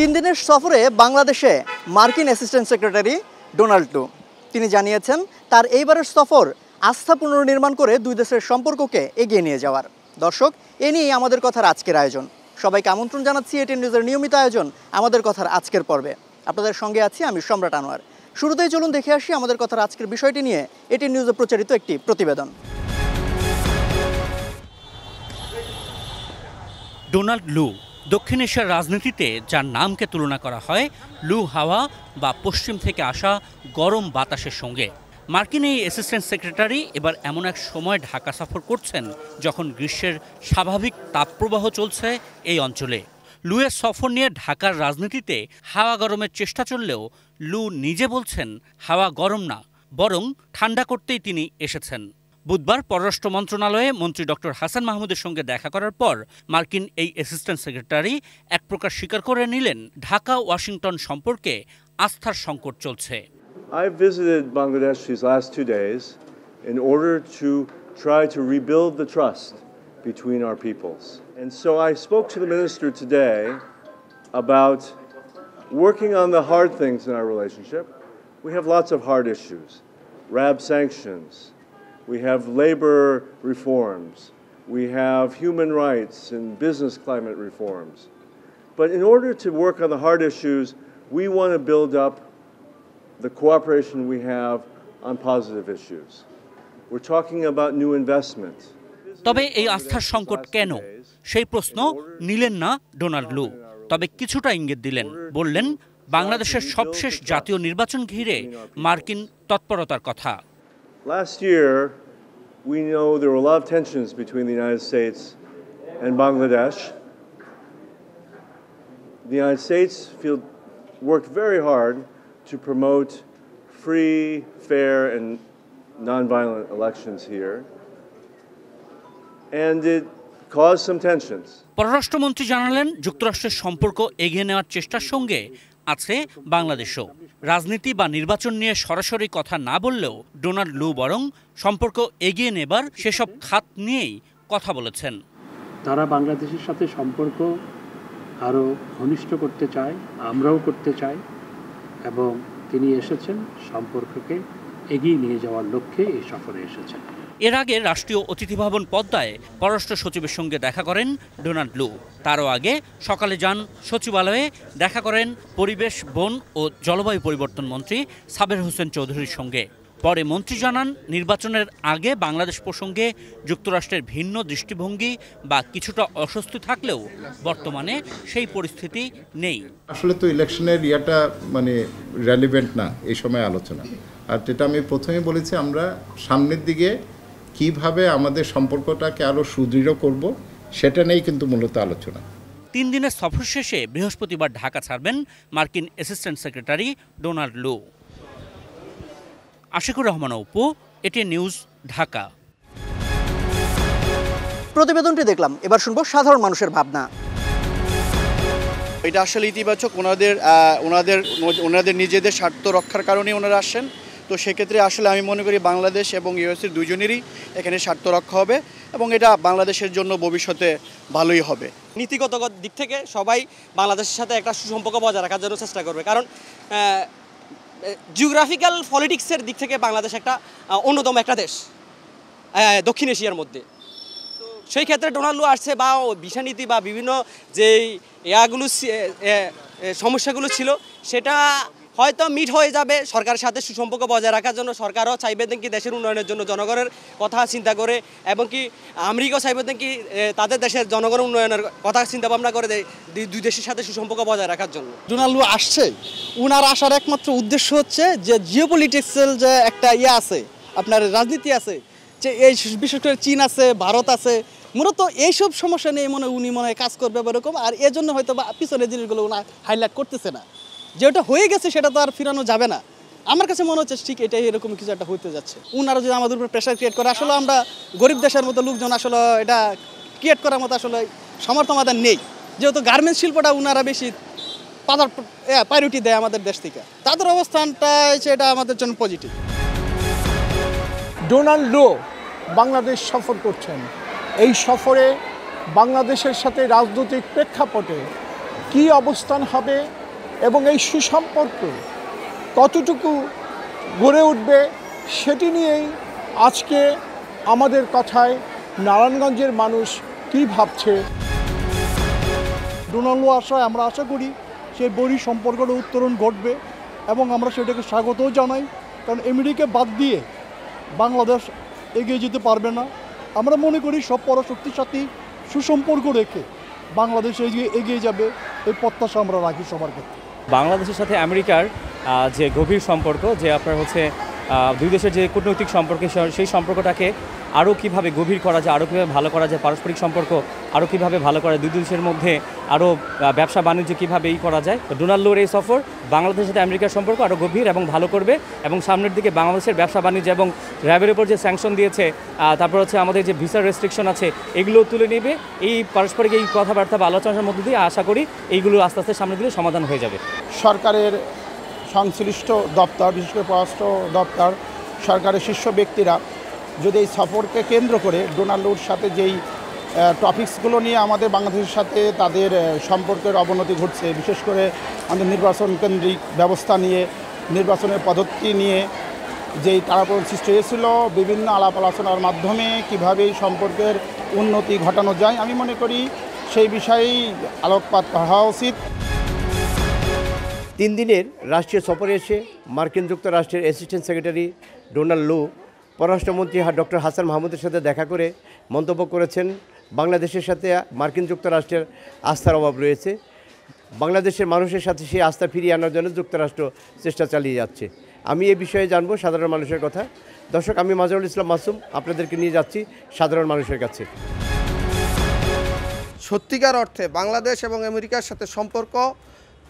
3 দিনের সফরে বাংলাদেশে মার্কিন অ্যাসিস্ট্যান্ট সেক্রেটারি ডোনাল্ড ট্রাম্প তিনি জানিয়েছেন তার এইবারের সফর আস্থা পুনর্নির্মাণ করে দুই দেশের সম্পর্ককে এগিয়ে নিয়ে যাওয়ার। দর্শক, এ নিয়েই আমাদের কথার আজকের আয়োজন। সবাইকে আমন্ত্রণ জানাচ্ছি এটিএন নিউজের নিয়মিত আয়োজন আমাদের কথার আজকের পর্বে। আপনাদের সঙ্গে আছি আমি সম্রাট আনোয়ার। শুরুতেই চলুন দেখে আসি আমাদের কথার আজকের বিষয়টি নিয়ে এটিএন নিউজে প্রচারিত একটি প্রতিবেদন। ডোনাল্ড লু দক্ষিণ এশিয়ার রাজনীতিতে যার নামকে তুলনা করা হয় লু হাওয়া বা পশ্চিম থেকে আসা গরম বাতাসের সঙ্গে। মার্কিন এই অ্যাসিস্ট্যান্ট সেক্রেটারি এবার এমন এক সময় ঢাকা সফর করছেন যখন গ্রীষ্মের স্বাভাবিক তাপপ্রবাহ চলছে এই অঞ্চলে। লুয়ের সফর নিয়ে ঢাকার রাজনীতিতে হাওয়া গরমের চেষ্টা চললেও লু নিজে বলছেন হাওয়া গরম না, বরং ঠান্ডা করতেই তিনি এসেছেন। বুধবার পররাষ্ট্র মন্ত্রণালয়ে মন্ত্রী ডক্টর হাসান মাহমুদের সঙ্গে দেখা করার পর মার্কিন এই অ্যাসিস্ট্যান্ট সেক্রেটারি এক প্রকার স্বীকার করে নিলেন ঢাকা ওয়াশিংটন সম্পর্কে আস্থার সংকট চলছে। I visited Bangladesh these last 2 days in order to try to rebuild the trust between our peoples. And so I spoke to the minister today about working on the hard things in our relationship. We have lots of hard issues. RAB sanctions. We have labor reforms. We have human rights and business climate reforms. But in order to work on the hard issues, we want to build up the cooperation we have on positive issues. We're talking about new investment. তবে এই আস্থার সংকট কেন, সেই প্রশ্ন নিলেন না Donald লু। তবে কিছুটা ইঙ্গিত দিলেন, বললেন বাংলাদেশের সবশেষ জাতীয় নির্বাচন ঘিরে মার্কিন তৎপরতার কথা। Last year, we know there were a lot of tensions between the United States and Bangladesh. The United States worked very hard to promote free, fair, and nonviolent elections here. And it caused some tensions. পররাষ্ট্রমন্ত্রী জানালেন যুক্তরাষ্ট্রের সম্পর্ক এগিয়ে নেওয়ার চেষ্টার সঙ্গে আছে বাংলাদেশও। রাজনীতি বা নির্বাচন নিয়ে সরাসরি কথা না বললেও ডোনাল্ড লু বরং সম্পর্ক এগিয়ে নেবার সেসব খাত নিয়েই কথা বলেছেন। তারা বাংলাদেশের সাথে সম্পর্ক আরও ঘনিষ্ঠ করতে চায়, আমরাও করতে চাই, এবং তিনি এসেছেন সম্পর্ককে এগিয়ে নিয়ে যাওয়ার লক্ষ্যে এই সফরে এসেছেন। এর আগে রাষ্ট্রীয় অতিথি ভবন পদ্মায় পররাষ্ট্র সচিবের সঙ্গে দেখা করেন ডোনাল্ড লু। তারও আগে সকালে যান সচিবালয়ে, দেখা করেন পরিবেশ, বন ও জলবায়ু পরিবর্তন মন্ত্রী সাবের হোসেন চৌধুরীর সঙ্গে। পরে মন্ত্রী জানান নির্বাচনের আগে বাংলাদেশ প্রসঙ্গে যুক্তরাষ্ট্রের ভিন্ন দৃষ্টিভঙ্গি বা কিছুটা অস্বস্তি থাকলেও বর্তমানে সেই পরিস্থিতি নেই। আসলে তো ইলেকশনের ইয়াটা রেলিভেন্ট না এই সময় আলোচনা। আর যেটা আমি প্রথমে বলেছি, আমরা সামনের দিকে কিভাবে আমাদের সম্পর্কটাকে আরও সুদৃঢ় করব সেটা নিয়েই কিন্তু মূলত আলোচনা। 3 দিনের সফর শেষে বৃহস্পতিবার ঢাকা ছাড়বেন মার্কিন অ্যাসিস্ট্যান্ট সেক্রেটারি ডোনাল্ড লু। Ashikur Rahman Apu, ATN news, Dhaka. প্রতিবেদনটি দেখলাম, এবার শুনবো সাধারণ মানুষের ভাবনা। এটা আসলে ইতিবাচক। ওনাদের নিজেদের স্বার্থ রক্ষার কারণে ওনারা আসেন। তো সেক্ষেত্রে আসলে আমি মনে করি বাংলাদেশ এবং ইউএসের দুজনেরই এখানে স্বার্থ রক্ষা হবে এবং এটা বাংলাদেশের জন্য ভবিষ্যতে ভালোই হবে। নীতিগত দিক থেকে সবাই বাংলাদেশের সাথে একটা সুসম্পর্ক বজায় রাখার জন্য চেষ্টা করবে, কারণ জিওগ্রাফিক্যাল পলিটিক্সের দিক থেকে বাংলাদেশ একটা অন্যতম একটা দেশ দক্ষিণ এশিয়ার মধ্যে। সেই ক্ষেত্রে ডোনাল্ড লু আসছে বা ভিসা নীতি বা বিভিন্ন যে সমস্যাগুলো ছিল সেটা হয়তো মিট হয়ে যাবে সরকারের সাথে সুসম্পর্ক বজায় রাখার জন্য। সরকারও চাইবেন কি দেশের উন্নয়নের জন্য জনগণের কথা চিন্তা করে, এবং কি আমেরিকাও চাইবেন কি তাদের দেশের জনগণের উন্নয়নের কথা চিন্তা ভাবনা করে দুই দেশের সাথে সুসম্পর্ক বজায় রাখার জন্য। ডোনাল্ড লু আসছে, উনার আসার একমাত্র উদ্দেশ্য হচ্ছে যে জিওপলিটিক্সের যে একটা আছে, আপনার রাজনীতি আছে, যে এই বিশেষ করে চীন আছে, ভারত আছে, মূলত এইসব সমস্যা নিয়ে উনি মনে হয় কাজ করবে এরকম। আর এজন্য হয়তো বা পিছনের জিনিসগুলো উনি হাইলাইট করতেছে না। যেটা হয়ে গেছে সেটা তো আর ফিরানো যাবে না। আমার কাছে মনে হচ্ছে ঠিক এটাই এরকম কিছু একটা হইতে যাচ্ছে। উনারা যদি আমাদের উপর প্রেশার ক্রিয়েট করে, আসলে আমরা গরিব দেশের মতো লোকজন আসলে এটা ক্রিয়েট করার মতো আসলে সামর্থ্য আমাদের নেই। যেহেতু গার্মেন্টস শিল্পটা উনারা বেশি প্রায়োরিটি দেয় আমাদের দেশ থেকে, তাদের অবস্থানটা এটা আমাদের জন্য পজিটিভ। ডোনাল্ড লু বাংলাদেশ সফর করছেন। এই সফরে বাংলাদেশের সাথে রাজনৈতিক প্রেক্ষাপটে কী অবস্থান হবে এবং এই সুসম্পর্ক কতটুকু গড়ে উঠবে সেটি নিয়েই আজকে আমাদের কথায় নারায়ণগঞ্জের মানুষ কী ভাবছে। ডোনাল্ড লো আসায় আমরা আশা করি সেই বৈরী সম্পর্কটা উত্তরণ ঘটবে এবং আমরা সেটাকে স্বাগতও জানাই, কারণ আমেরিকা বাদ দিয়ে বাংলাদেশ এগিয়ে যেতে পারবে না। আমরা মনে করি সব পরাশক্তির সাথে সুসম্পর্ক রেখে বাংলাদেশ এগিয়ে যাবে, এই প্রত্যাশা আমরা রাখি সবার ক্ষেত্রে। বাংলাদেশের সাথে আমেরিকার যে গভীর সম্পর্ক, যে আপনার হচ্ছে দুই দেশের যে কূটনৈতিক সম্পর্ক, সেই সম্পর্কটাকে আরও কীভাবে গভীর করা যায়, আরও কীভাবে ভালো করা যায়, পারস্পরিক সম্পর্ক আরও কীভাবে ভালো করা যায়, দুই দেশের মধ্যে আরও ব্যবসা বাণিজ্য কীভাবে করা যায়। ডোনাল্ড লোর এই সফর বাংলাদেশের সাথে আমেরিকার সম্পর্ক আরও গভীর এবং ভালো করবে এবং সামনের দিকে বাংলাদেশের ব্যবসা বাণিজ্য এবং র্যাবের উপর যে স্যাংশন দিয়েছে, তারপর হচ্ছে আমাদের যে ভিসা রেস্ট্রিকশন আছে, এগুলো তুলে নেবে। এই পারস্পরিক এই কথাবার্তা বা আলোচনার মধ্যে দিয়ে আশা করি এইগুলো আস্তে আস্তে সামনের দিকে সমাধান হয়ে যাবে। সরকারের সংশ্লিষ্ট দপ্তর, বিশেষ করে পররাষ্ট্র দপ্তর, সরকারের শীর্ষ ব্যক্তিরা যদি এই সফরকে কেন্দ্র করে ডোনাল্ড লোর সাথে যেই টপিকসগুলো নিয়ে আমাদের বাংলাদেশের সাথে তাদের সম্পর্কের অবনতি ঘটছে, বিশেষ করে আমাদের নির্বাচন কেন্দ্রিক ব্যবস্থা নিয়ে, নির্বাচনের পদ্ধতি নিয়ে যেই তাড়াহুড়ো সৃষ্টি হয়েছিল, বিভিন্ন আলাপ আলোচনার মাধ্যমে কীভাবে এই সম্পর্কের উন্নতি ঘটানো যায়, আমি মনে করি সেই বিষয়েই আলোকপাত হওয়া উচিত। 3 দিনের রাষ্ট্রীয় সফরে এসে মার্কিন যুক্তরাষ্ট্রের অ্যাসিস্ট্যান্ট সেক্রেটারি ডোনাল্ড লো পররাষ্ট্রমন্ত্রী ডক্টর হাসান মাহমুদের সাথে দেখা করে মন্তব্য করেছেন, বাংলাদেশের সাথে মার্কিন যুক্তরাষ্ট্রের আস্থার অভাব রয়েছে, বাংলাদেশের মানুষের সাথে সেই আস্থা ফিরিয়ে আনার জন্য যুক্তরাষ্ট্র চেষ্টা চালিয়ে যাচ্ছে। আমি এই বিষয়ে জানবো সাধারণ মানুষের কথা। দর্শক, আমি মাজহারুল ইসলাম মাসুম আপনাদেরকে নিয়ে যাচ্ছি সাধারণ মানুষের কাছে। সত্যিকার অর্থে বাংলাদেশ এবং আমেরিকার সাথে সম্পর্ক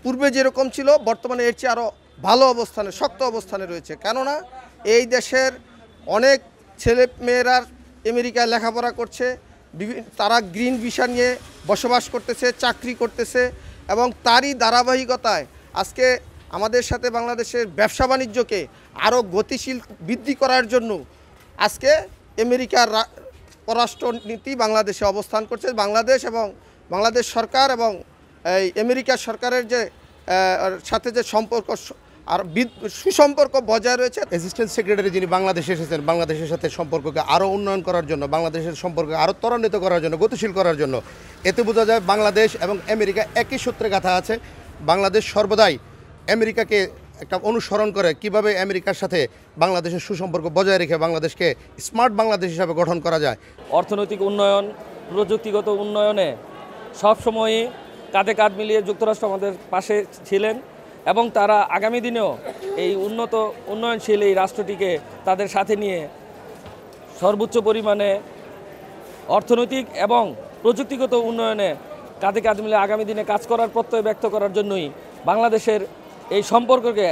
পূর্বে যেরকম ছিল, বর্তমানে এর চেয়ে আরও ভালো অবস্থানে, শক্ত অবস্থানে রয়েছে। কেননা এই দেশের অনেক ছেলে মেয়েরা আমেরিকায় লেখাপড়া করছে, তারা গ্রিন ভিসা নিয়ে বসবাস করতেছে, চাকরি করতেছে, এবং তারই ধারাবাহিকতায় আজকে আমাদের সাথে বাংলাদেশের ব্যবসা বাণিজ্যকে আরও গতিশীল বৃদ্ধি করার জন্য আজকে আমেরিকার পররাষ্ট্রনীতি বাংলাদেশে অবস্থান করছে। বাংলাদেশ এবং বাংলাদেশ সরকার এবং এই আমেরিকার সরকারের যে সাথে যে সম্পর্ক আর সুসম্পর্ক বজায় রয়েছে। অ্যাসিস্ট্যান্ট সেক্রেটারি যিনি বাংলাদেশে এসেছেন, বাংলাদেশের সাথে সম্পর্ককে আরও উন্নয়ন করার জন্য, বাংলাদেশের সম্পর্ককে আরও ত্বরান্বিত করার জন্য, গতিশীল করার জন্য, এতে বোঝা যায় বাংলাদেশ এবং আমেরিকা একই সূত্রে গাঁথা আছে। বাংলাদেশ সর্বদাই আমেরিকাকে একটা অনুসরণ করে কিভাবে আমেরিকার সাথে বাংলাদেশের সুসম্পর্ক বজায় রেখে বাংলাদেশকে স্মার্ট বাংলাদেশ হিসাবে গঠন করা যায়। অর্থনৈতিক উন্নয়ন, প্রযুক্তিগত উন্নয়নে সবসময়ই কাঁধে কাঁধ মিলিয়ে যুক্তরাষ্ট্র আমাদের পাশে ছিলেন এবং তারা আগামী দিনেও এই উন্নয়নশীল এই রাষ্ট্রটিকে তাদের সাথে নিয়ে সর্বোচ্চ পরিমাণে অর্থনৈতিক এবং প্রযুক্তিগত উন্নয়নে কাঁধে কাঁধ মিলিয়ে আগামী দিনে কাজ করার প্রত্যয় ব্যক্ত করার জন্যই বাংলাদেশের এই সম্পর্ককে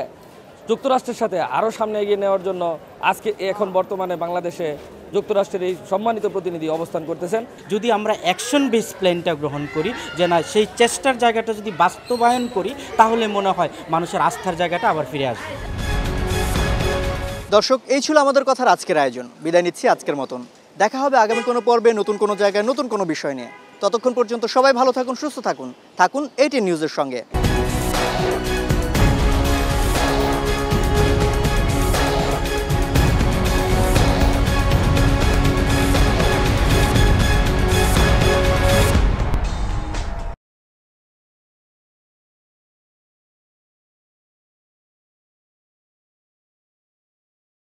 যুক্তরাষ্ট্রের সাথে আরও সামনে এগিয়ে নেওয়ার জন্য আজকে এখন বর্তমানে বাংলাদেশে যুক্তরাষ্ট্রের এই সম্মানিত প্রতিনিধি অবস্থান করতেছেন। যদি আমরা অ্যাকশন বেস প্ল্যানটা গ্রহণ করি, যে না সেই চেষ্টার জায়গাটা যদি বাস্তবায়ন করি, তাহলে মনে হয় মানুষের আস্থার জায়গাটা আবার ফিরে আসবে। দর্শক, এই ছিল আমাদের কথার আজকের আয়োজন। বিদায় নিচ্ছি আজকের মতন। দেখা হবে আগামী কোনো পর্বে নতুন কোনো জায়গায় নতুন কোনো বিষয় নিয়ে। ততক্ষণ পর্যন্ত সবাই ভালো থাকুন, সুস্থ থাকুন, থাকুন ATN নিউজের সঙ্গে।